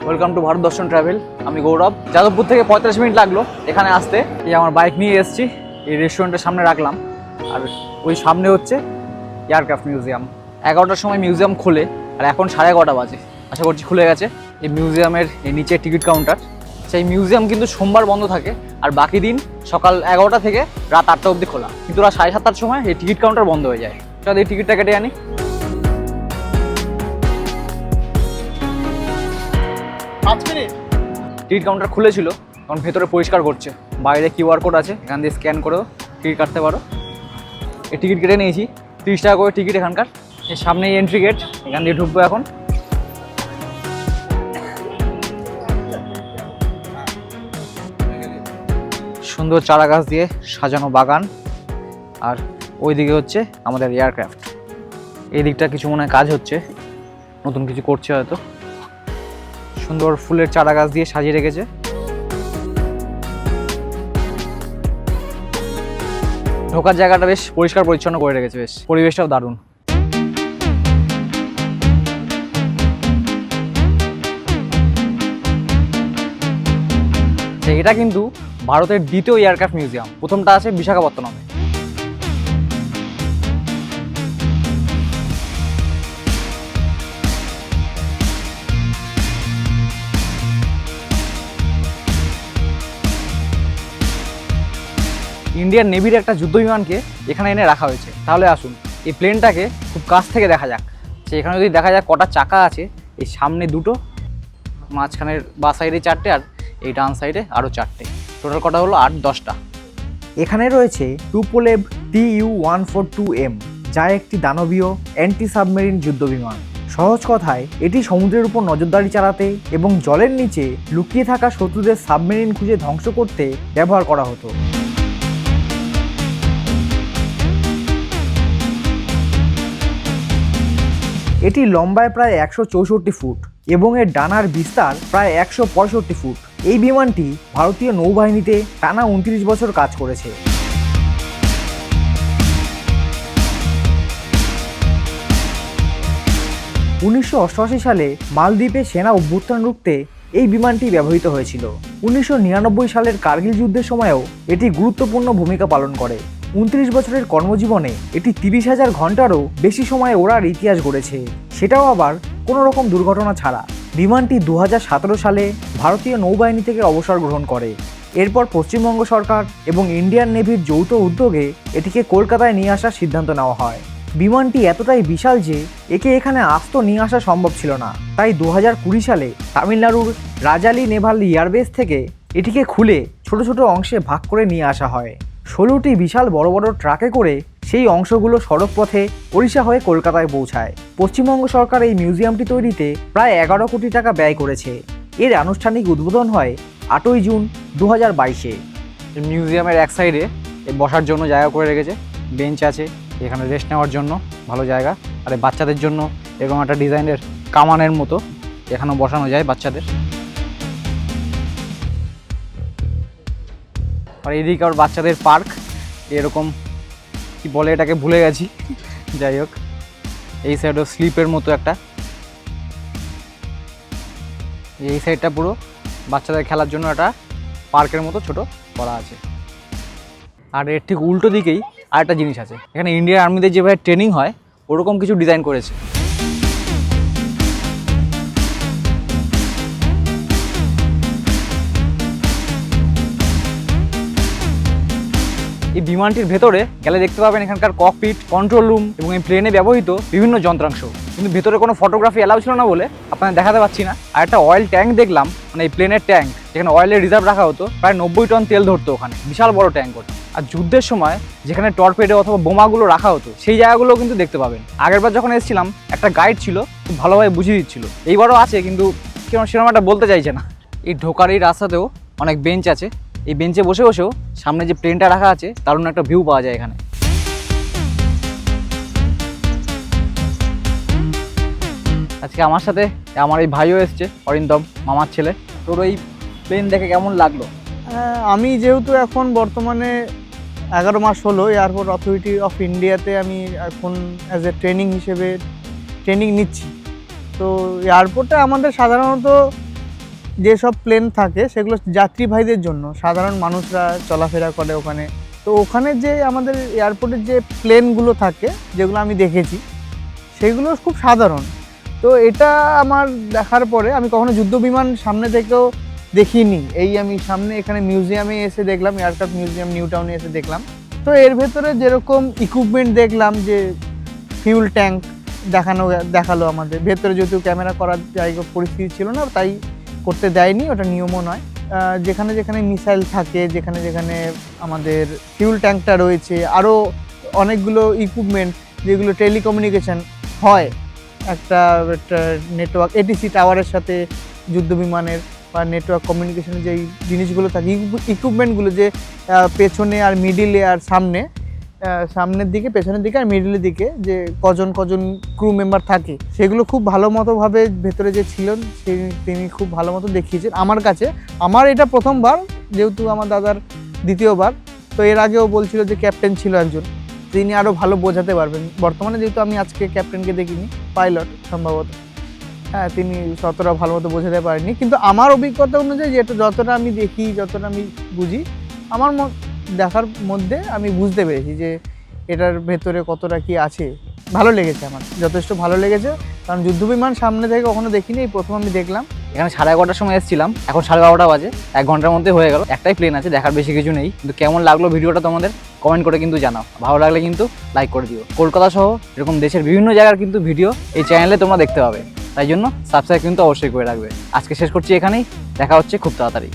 Welcome to Bharat দর্শন travel. আমি গৌরব। যাদবপুর থেকে 45 মিনিট লাগলো এখানে আসতে। এই আমার বাইক নিয়ে এসেছি, এই রেস্টুরেন্টের সামনে রাখলাম। আর ওই সামনে হচ্ছে এয়ারক্রাফট মিউজিয়াম। 11টার সময় মিউজিয়াম খোলে, আর এখন 11:30 বাজে। আশা করছি খুলে গেছে। এই মিউজিয়ামের এই নিচে টিকিট কাউন্টার। সেই মিউজিয়াম কিন্তু সোমবার বন্ধ থাকে, আর বাকি দিন সকাল 11টা থেকে রাত 8টা অবধি খোলা। কিন্তু রাত 7:30টার সময় এই টিকিট কাউন্টার বন্ধ হয়ে যায়। চল এই টিকিটটা কেটে আনি। টিকিট কাউন্টার খুলেছিল, কারণ ভেতরে পরিষ্কার করছে। বাইরে কিউআর কোড আছে, এখান দিয়ে স্ক্যান করেও টিকিট কাটতে পারো। এই টিকিট কেটে নিয়েছি, 30 টাকা করে টিকিট এখানকার। এর সামনেই এন্ট্রি গেট, এখান দিয়ে ঢুকবো এখন। সুন্দর চারা গাছ দিয়ে সাজানো বাগান, আর ওই দিকে হচ্ছে আমাদের এয়ারক্রাফট। এই দিকটা কিছু মনে হয় কাজ হচ্ছে, নতুন কিছু করছে হয়তো। সুন্দর ফুলের চারা গাছ দিয়ে সাজিয়ে রেখেছে। ঢোকার জায়গাটা বেশ পরিষ্কার পরিচ্ছন্ন করে রেখেছে, বেশ পরিবেশটাও দারুণ। এটা কিন্তু ভারতের দ্বিতীয় এয়ারক্রাফট মিউজিয়াম। প্রথমটা আছে বিশাখাপত্তনমে। ইন্ডিয়ান নেভির একটা যুদ্ধ বিমানকে এখানে এনে রাখা হয়েছে। তাহলে আসুন এই প্লেনটাকে খুব কাছ থেকে দেখা যাক। এখানে যদি দেখা যাক কটা চাকা আছে, এই সামনে 2টো, মাঝখানের বা সাইডে 4টে, আর এই ডান সাইডে আরও 4টে। টোটাল কটা হলো 8-10টা। এখানে রয়েছে টুপোলেভ TU-142M, যা একটি দানবীয় অ্যান্টি সাবমেরিন যুদ্ধ বিমান। সহজ কথায় এটি সমুদ্রের উপর নজরদারি চালাতে এবং জলের নিচে লুকিয়ে থাকা শত্রুদের সাবমেরিন খুঁজে ধ্বংস করতে ব্যবহার করা হতো। এটি লম্বায় প্রায় 164 ফুট এবং এর ডানার বিস্তার প্রায় 165 ফুট। এই বিমানটি ভারতীয় নৌবাহিনীতে টানা 29 বছর কাজ করেছে। উনিশশো সালে মালদ্বীপে সেনা অভ্যুত্থান রুখতে এই বিমানটি ব্যবহৃত হয়েছিল। 1999 সালের কার্গিল যুদ্ধের সময়ও এটি গুরুত্বপূর্ণ ভূমিকা পালন করে। 29 বছরের কর্মজীবনে এটি 30,000 ঘন্টারও বেশি সময় ওড়ার ইতিহাস গড়েছে, সেটাও আবার কোনো রকম দুর্ঘটনা ছাড়া। বিমানটি 2017 সালে ভারতীয় নৌবাহিনী থেকে অবসর গ্রহণ করে। এরপর পশ্চিমবঙ্গ সরকার এবং ইন্ডিয়ান নেভির যৌথ উদ্যোগে এটিকে কলকাতায় নিয়ে আসার সিদ্ধান্ত নেওয়া হয়। বিমানটি এতটাই বিশাল যে একে এখানে আস্ত নিয়ে আসা সম্ভব ছিল না। তাই 2020 সালে তামিলনাড়ুর রাজালি নেভাল এয়ারবেস থেকে এটিকে খুলে ছোট ছোট অংশে ভাগ করে নিয়ে আসা হয়। 16টি বিশাল বড় বড় ট্রাকে করে সেই অংশগুলো সড়ক পথে ওড়িশা হয়ে কলকাতায় পৌঁছায়। পশ্চিমবঙ্গ সরকার এই মিউজিয়ামটি তৈরিতে প্রায় 11 কোটি টাকা ব্যয় করেছে। এর আনুষ্ঠানিক উদ্বোধন হয় 8ই জুন 2022-এ। মিউজিয়ামের এক সাইডে বসার জন্য জায়গা করে রেখেছে, বেঞ্চ আছে, এখানে রেস্ট নেওয়ার জন্য ভালো জায়গা। আর বাচ্চাদের জন্য এরকম একটা ডিজাইনের কামানের মতো এখানেও বসানো যায় বাচ্চাদের। আর এইদিকে আর বাচ্চাদের পার্ক, এরকম কি বলে এটাকে ভুলে গেছি, যাই হোক। এই সাইডও স্লিপের মতো একটা, এই সাইডটা পুরো বাচ্চাদের খেলার জন্য একটা পার্কের মতো ছোট করা আছে। আর এর ঠিক উল্টো দিকেই আরেকটা জিনিস আছে, এখানে ইন্ডিয়ান আর্মিদের যেভাবে ট্রেনিং হয় ওরকম কিছু ডিজাইন করেছে। এই বিমানটির ভেতরে গেলে দেখতে পাবেন এখানকার ককপিট, কন্ট্রোল রুম এবং এই প্লেনে ব্যবহৃত বিভিন্ন যন্ত্রাংশ। কিন্তু ভেতরে কোনো ফটোগ্রাফি অ্যালাউ ছিল না বলে আপনাদের দেখাতে পাচ্ছি না। আর একটা অয়েল ট্যাঙ্ক দেখলাম, মানে এই প্লেনের ট্যাঙ্ক, যেখানে অয়েলের রিজার্ভ রাখা হতো, প্রায় 90 টন তেল ধরতো ওখানে, বিশাল বড় ট্যাঙ্ক ওটা। আর যুদ্ধের সময় যেখানে টর্পেডো অথবা বোমাগুলো রাখা হতো সেই জায়গাগুলো কিন্তু দেখতে পাবেন। আগেরবার যখন এসেছিলাম একটা গাইড ছিল, খুব ভালোভাবে বুঝিয়ে দিচ্ছিল। এইবারও আছে, কিন্তু কেন সেরকম একটা বলতে চাইছে না। এই ঢোকার এই রাস্তাতেও অনেক বেঞ্চ আছে, এই বেঞ্চে বসে বসেও সামনে যে প্লেনটা রাখা আছে দারুণ একটা ভিউ পাওয়া যায় এখানে। আজকে আমার সাথে আমার এই ভাইও এসছে, অরিন্দম, মামার ছেলে। তোর ওই প্লেন দেখে কেমন লাগলো? আমি যেহেতু এখন বর্তমানে 11 মাস হলো এয়ারপোর্ট অথরিটি অফ ইন্ডিয়াতে আমি এখন অ্যাজ এ ট্রেনিং হিসেবে ট্রেনিং নিচ্ছি। তো এয়ারপোর্টে আমাদের সাধারণত যেসব প্লেন থাকে সেগুলো যাত্রীবাহীদের জন্য, সাধারণ মানুষরা চলাফেরা করে ওখানে। তো ওখানে যে আমাদের এয়ারপোর্টের যে প্লেনগুলো থাকে যেগুলো আমি দেখেছি সেগুলো খুব সাধারণ। তো এটা আমার দেখার পরে আমি কখনো যুদ্ধ বিমান সামনে থেকেও দেখিনি, এই আমি সামনে এখানে মিউজিয়ামে এসে দেখলাম, এয়ারক্রাফট মিউজিয়াম নিউ টাউনে এসে দেখলাম। তো এর ভেতরে যেরকম ইকুইপমেন্ট দেখলাম, যে ফিউল ট্যাঙ্ক দেখালো আমাদের ভেতরে, যেহেতু ক্যামেরা করার জায়গা পরিস্থিতি ছিল না তাই করতে দেয়নি, ওটা নিয়মও নয়। যেখানে যেখানে মিসাইল থাকে, যেখানে যেখানে আমাদের ফিউল ট্যাঙ্কটা রয়েছে, আরও অনেকগুলো ইকুইপমেন্ট যেগুলো টেলিকমিউনিকেশন হয়, একটা নেটওয়ার্ক এটিসি টাওয়ারের সাথে যুদ্ধ বিমানের বা নেটওয়ার্ক কমিউনিকেশনের যেই জিনিসগুলো থাকে, ইকুইপমেন্টগুলো যে পেছনে আর মিডিলে আর সামনের দিকে, পেছনের দিকে আর মিডিলের দিকে যে কজন ক্রু মেম্বার থাকে, সেগুলো খুব ভালো মতোভাবে ভেতরে যে ছিলেন তিনি খুব ভালো মতো দেখিয়েছেন আমার কাছে। আমার এটা প্রথমবার, যেহেতু আমার দাদার দ্বিতীয়বার, তো এর আগেও বলছিল যে ক্যাপ্টেন ছিল একজন, তিনি আরও ভালো বোঝাতে পারবেন। বর্তমানে যেহেতু আমি আজকে ক্যাপ্টেনকে দেখিনি, পাইলট সম্ভবত, হ্যাঁ তিনি ততটা ভালো মতো বোঝাতে পারেননি, কিন্তু আমার অভিজ্ঞতা অনুযায়ী যেটা যতটা আমি দেখি, যতটা আমি বুঝি, আমার দেখার মধ্যে আমি বুঝতে পেরেছি যে এটার ভেতরে কতটা কি আছে। ভালো লেগেছে, আমার যথেষ্ট ভালো লেগেছে, কারণ যুদ্ধবিমান সামনে থেকে কখনো দেখিনি, এই প্রথম আমি দেখলাম। এখানে 11:30টার সময় এসেছিলাম, এখন 12:30 বাজে, 1 ঘন্টার মধ্যে হয়ে গেল। একটাই প্লেন আছে, দেখার বেশি কিছু নেই। কিন্তু কেমন লাগলো ভিডিওটা তোমাদের কমেন্ট করে কিন্তু জানাও, ভালো লাগলে কিন্তু লাইক করে দিও। কলকাতা সহ এরকম দেশের বিভিন্ন জায়গার কিন্তু ভিডিও এই চ্যানেলে তোমরা দেখতে পাবে, তাই জন্য সাবস্ক্রাইব কিন্তু অবশ্যই করে রাখবে। আজকে শেষ করছি এখানেই, দেখা হচ্ছে খুব তাড়াতাড়ি।